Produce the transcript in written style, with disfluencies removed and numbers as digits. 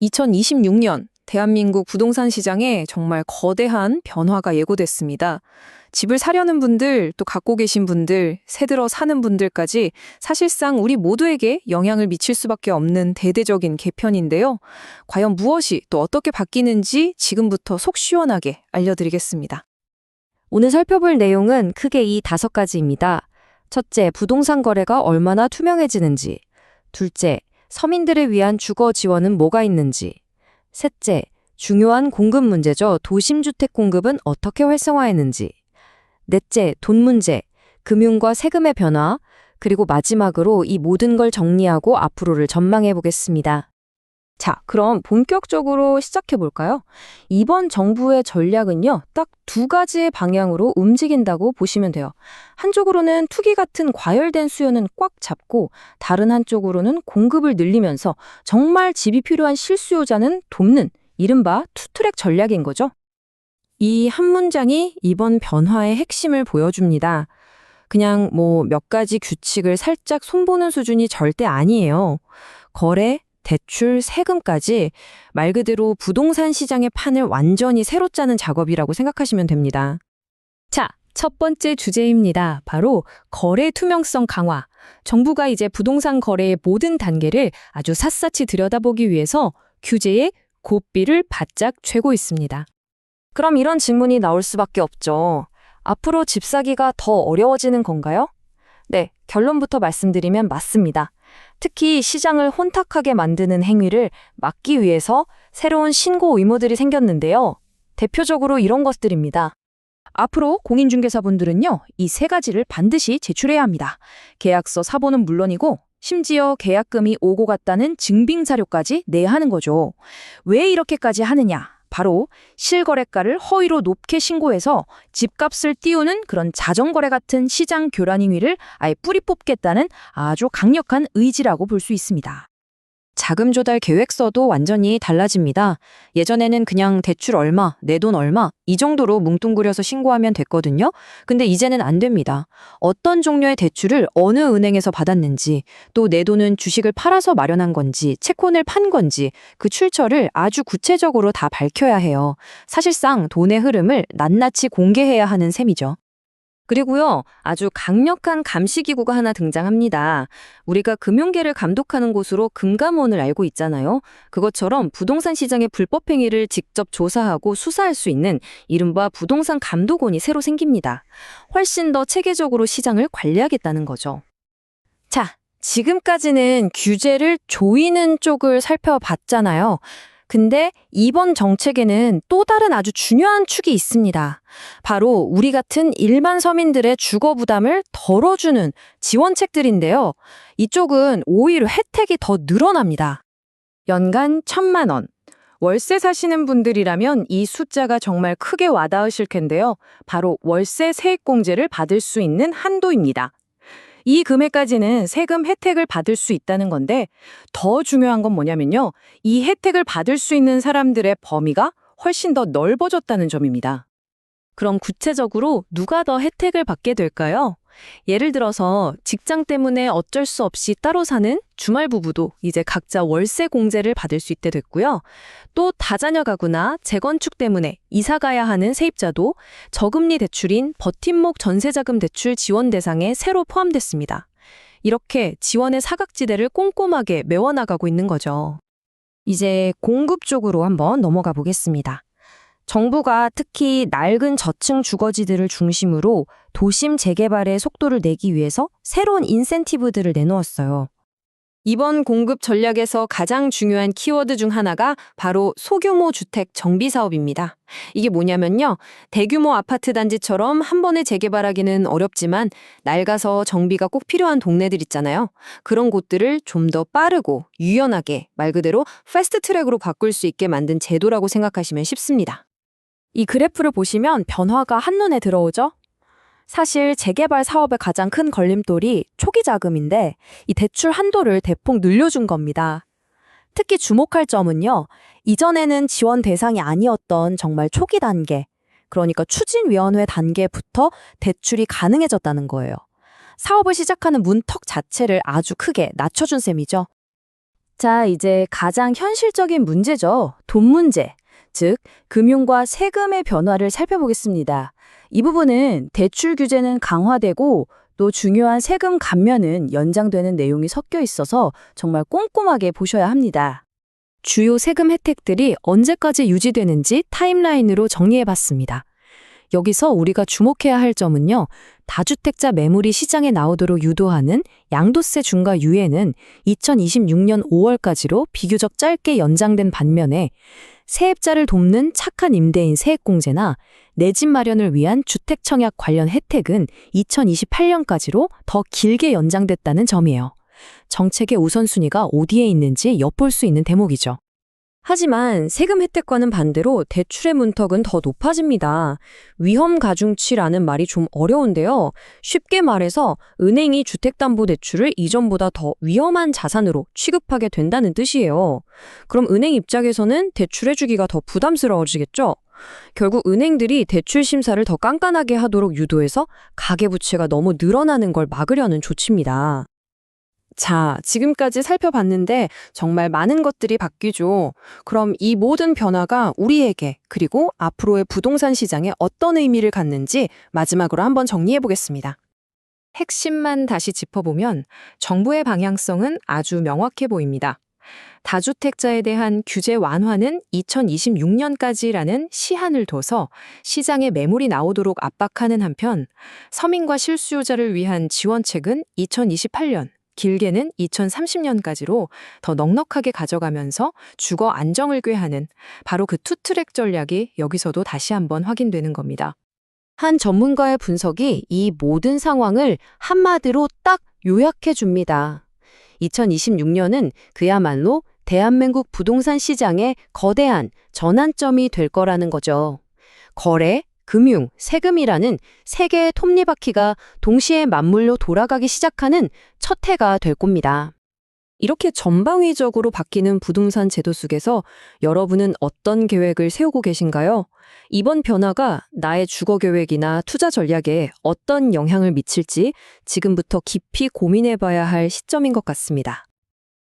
2026년 대한민국 부동산 시장에 정말 거대한 변화가 예고됐습니다. 집을 사려는 분들, 또 갖고 계신 분들, 새 들어 사는 분들까지 사실상 우리 모두에게 영향을 미칠 수밖에 없는 대대적인 개편인데요. 과연 무엇이 또 어떻게 바뀌는지 지금부터 속 시원하게 알려드리겠습니다. 오늘 살펴볼 내용은 크게 이 5가지입니다. 첫째, 부동산 거래가 얼마나 투명해지는지. 둘째, 서민들을 위한 주거 지원은 뭐가 있는지. 셋째, 중요한 공급 문제죠. 도심주택 공급은 어떻게 활성화했는지. 넷째, 돈 문제, 금융과 세금의 변화. 그리고 마지막으로 이 모든 걸 정리하고 앞으로를 전망해 보겠습니다. 자, 그럼 본격적으로 시작해 볼까요? 이번 정부의 전략은요, 딱 2가지의 방향으로 움직인다고 보시면 돼요. 한쪽으로는 투기 같은 과열된 수요는 꽉 잡고, 다른 한쪽으로는 공급을 늘리면서 정말 집이 필요한 실수요자는 돕는 이른바 투트랙 전략인 거죠. 이 한 문장이 이번 변화의 핵심을 보여줍니다. 그냥 몇 가지 규칙을 살짝 손보는 수준이 절대 아니에요. 거래, 대출, 세금까지 말 그대로 부동산 시장의 판을 완전히 새로 짜는 작업이라고 생각하시면 됩니다. 자, 첫 번째 주제입니다. 바로 거래 투명성 강화. 정부가 이제 부동산 거래의 모든 단계를 아주 샅샅이 들여다보기 위해서 규제에 고삐를 바짝 쬐고 있습니다. 그럼 이런 질문이 나올 수밖에 없죠. 앞으로 집 사기가 더 어려워지는 건가요? 네, 결론부터 말씀드리면 맞습니다. 특히 시장을 혼탁하게 만드는 행위를 막기 위해서 새로운 신고 의무들이 생겼는데요. 대표적으로 이런 것들입니다. 앞으로 공인중개사분들은요, 이 3가지를 반드시 제출해야 합니다. 계약서 사본은 물론이고 심지어 계약금이 오고 갔다는 증빙자료까지 내야 하는 거죠. 왜 이렇게까지 하느냐? 바로 실거래가를 허위로 높게 신고해서 집값을 띄우는 그런 자전거래 같은 시장 교란 행위를 아예 뿌리 뽑겠다는 아주 강력한 의지라고 볼 수 있습니다. 자금 조달 계획서도 완전히 달라집니다. 예전에는 그냥 대출 얼마, 내 돈 얼마 이 정도로 뭉뚱그려서 신고하면 됐거든요. 근데 이제는 안 됩니다. 어떤 종류의 대출을 어느 은행에서 받았는지, 또 내 돈은 주식을 팔아서 마련한 건지, 채권을 판 건지 그 출처를 아주 구체적으로 다 밝혀야 해요. 사실상 돈의 흐름을 낱낱이 공개해야 하는 셈이죠. 그리고요, 아주 강력한 감시기구가 하나 등장합니다. 우리가 금융계를 감독하는 곳으로 금감원을 알고 있잖아요. 그것처럼 부동산 시장의 불법 행위를 직접 조사하고 수사할 수 있는 이른바 부동산 감독원이 새로 생깁니다. 훨씬 더 체계적으로 시장을 관리하겠다는 거죠. 자, 지금까지는 규제를 조이는 쪽을 살펴봤잖아요. 근데 이번 정책에는 또 다른 아주 중요한 축이 있습니다. 바로 우리 같은 일반 서민들의 주거 부담을 덜어주는 지원책들인데요. 이쪽은 오히려 혜택이 더 늘어납니다. 연간 1,000만 원. 월세 사시는 분들이라면 이 숫자가 정말 크게 와닿으실 텐데요. 바로 월세 세액공제를 받을 수 있는 한도입니다. 이 금액까지는 세금 혜택을 받을 수 있다는 건데 더 중요한 건 뭐냐면요. 이 혜택을 받을 수 있는 사람들의 범위가 훨씬 더 넓어졌다는 점입니다. 그럼 구체적으로 누가 더 혜택을 받게 될까요? 예를 들어서 직장 때문에 어쩔 수 없이 따로 사는 주말 부부도 이제 각자 월세 공제를 받을 수 있게 됐고요. 또 다자녀 가구나 재건축 때문에 이사 가야 하는 세입자도 저금리 대출인 버팀목 전세자금 대출 지원 대상에 새로 포함됐습니다. 이렇게 지원의 사각지대를 꼼꼼하게 메워나가고 있는 거죠. 이제 공급 쪽으로 한번 넘어가 보겠습니다. 정부가 특히 낡은 저층 주거지들을 중심으로 도심 재개발의 속도를 내기 위해서 새로운 인센티브들을 내놓았어요. 이번 공급 전략에서 가장 중요한 키워드 중 하나가 바로 소규모 주택 정비 사업입니다. 이게 뭐냐면요. 대규모 아파트 단지처럼 한 번에 재개발하기는 어렵지만 낡아서 정비가 꼭 필요한 동네들 있잖아요. 그런 곳들을 좀 더 빠르고 유연하게 말 그대로 패스트 트랙으로 바꿀 수 있게 만든 제도라고 생각하시면 쉽습니다. 이 그래프를 보시면 변화가 한눈에 들어오죠? 사실 재개발 사업의 가장 큰 걸림돌이 초기 자금인데 이 대출 한도를 대폭 늘려준 겁니다. 특히 주목할 점은요. 이전에는 지원 대상이 아니었던 정말 초기 단계, 그러니까 추진위원회 단계부터 대출이 가능해졌다는 거예요. 사업을 시작하는 문턱 자체를 아주 크게 낮춰준 셈이죠. 자, 이제 가장 현실적인 문제죠. 돈 문제. 즉, 금융과 세금의 변화를 살펴보겠습니다. 이 부분은 대출 규제는 강화되고 또 중요한 세금 감면은 연장되는 내용이 섞여 있어서 정말 꼼꼼하게 보셔야 합니다. 주요 세금 혜택들이 언제까지 유지되는지 타임라인으로 정리해봤습니다. 여기서 우리가 주목해야 할 점은요, 다주택자 매물이 시장에 나오도록 유도하는 양도세 중과 유예는 2026년 5월까지로 비교적 짧게 연장된 반면에 세입자를 돕는 착한 임대인 세액공제나 내 집 마련을 위한 주택청약 관련 혜택은 2028년까지로 더 길게 연장됐다는 점이에요. 정책의 우선순위가 어디에 있는지 엿볼 수 있는 대목이죠. 하지만 세금 혜택과는 반대로 대출의 문턱은 더 높아집니다. 위험 가중치라는 말이 좀 어려운데요. 쉽게 말해서 은행이 주택담보대출을 이전보다 더 위험한 자산으로 취급하게 된다는 뜻이에요. 그럼 은행 입장에서는 대출해주기가 더 부담스러워지겠죠? 결국 은행들이 대출 심사를 더 깐깐하게 하도록 유도해서 가계부채가 너무 늘어나는 걸 막으려는 조치입니다. 자, 지금까지 살펴봤는데 정말 많은 것들이 바뀌죠. 그럼 이 모든 변화가 우리에게 그리고 앞으로의 부동산 시장에 어떤 의미를 갖는지 마지막으로 한번 정리해 보겠습니다. 핵심만 다시 짚어보면 정부의 방향성은 아주 명확해 보입니다. 다주택자에 대한 규제 완화는 2026년까지라는 시한을 둬서 시장에 매물이 나오도록 압박하는 한편 서민과 실수요자를 위한 지원책은 2028년, 길게는 2030년까지로 더 넉넉하게 가져가면서 주거 안정을 꾀하는 바로 그 투트랙 전략이 여기서도 다시 한번 확인되는 겁니다. 한 전문가의 분석이 이 모든 상황을 한마디로 딱 요약해 줍니다. 2026년은 그야말로 대한민국 부동산 시장의 거대한 전환점이 될 거라는 거죠. 거래, 금융, 세금이라는 세 개의 톱니바퀴가 동시에 맞물려 돌아가기 시작하는 첫 해가 될 겁니다. 이렇게 전방위적으로 바뀌는 부동산 제도 속에서 여러분은 어떤 계획을 세우고 계신가요? 이번 변화가 나의 주거 계획이나 투자 전략에 어떤 영향을 미칠지 지금부터 깊이 고민해 봐야 할 시점인 것 같습니다.